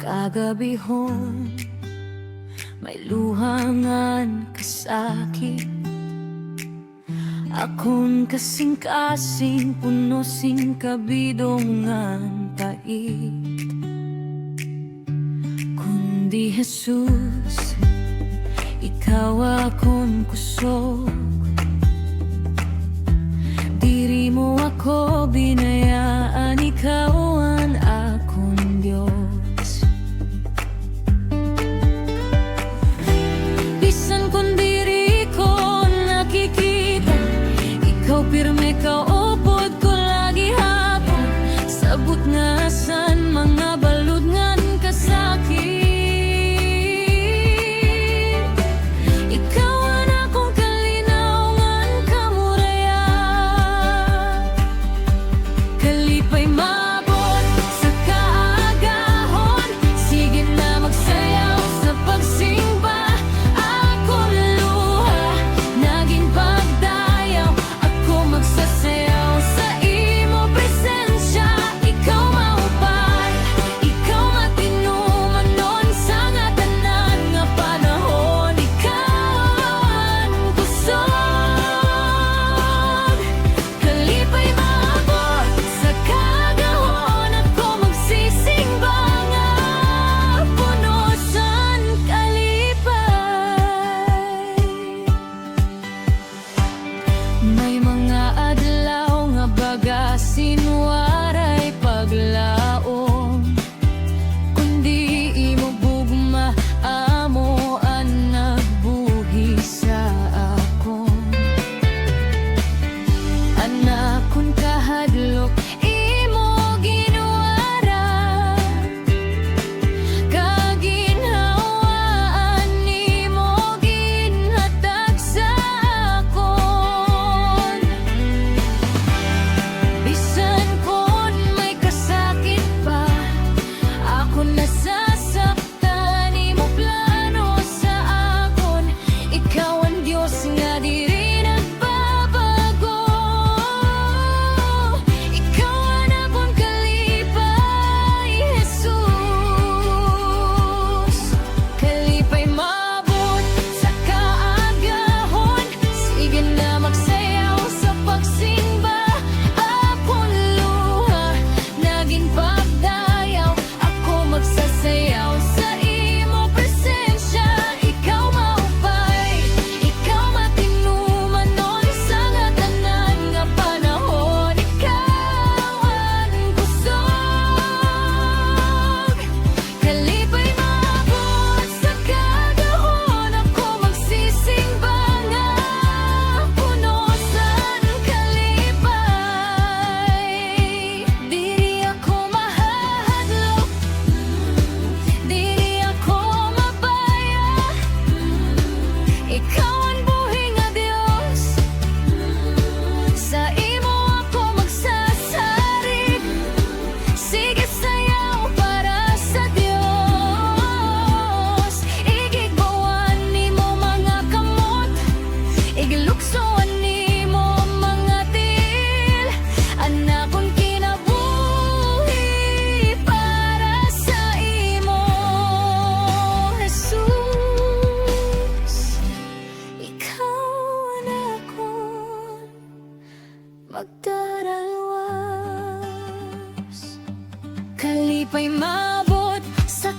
Kagabihon, may luhangan kasakit. Akon kasing-kasing puno sing kabidongan pait. Kundi Jesus, ikaw akon kusog. Diri mo ako binayaan, ikaw ang akong Diyos. Bisan kung diri ko nakikita, ikaw pirme ka upod ko lagi hapon. Sabot nga san mga balud ngan kasakit. Ikaw ang akong kalinaw ngan kamuraya. Kalipay mabot sa kaagahon, sige na magsayaw sa pagsimba. Akong luha, naging pagdayaw, ako magsasayaw sa imo presensya. Ikaw maupay, ikaw matinumanon sa nga tanan nga panahon. Ikaw ang kusog. Kalipay maabot sa kagahon, ako magsisimba nga punosan kalipay. May mga adlaw nga bagasin waray paglaom, kundi imo bugma amo ang nagbuhi sa akon. Anakon kahadlok imo ginwara, kaginhawaan nimo ginhatag sa akon. Bisan kon may kasakit pa, ako nasasaktan, imo plano sa akon. Ikaw ang Diyos nga diri nagbabago. Ikaw ang akong kalipay, Jesus. Kalipay mabot sa kaagahon, sige na magsayaw sa pagsimba. Akong luha, naging pagdayaw, ako magsasayaw sa imo presensya. Ikaw maupay, ikaw matinumanon sa nga tanan nga panahon. Ikaw ang kusog. Kalipay maabot sa kagahon, ako magsisimba nga punosan kalipay. Diri ako mahadlok, diri ako mabaya. Ikaw ang buhi nga Dios, sa imo ako magsasarig. Sige sayaw para sa Dios, igigbawan nimo mga kamot, igiluksoan nimo mga til. Anakon kinabuhi para sa imo, Jesus. Ikaw ang akon magdaralwas. Kalipay mabot sa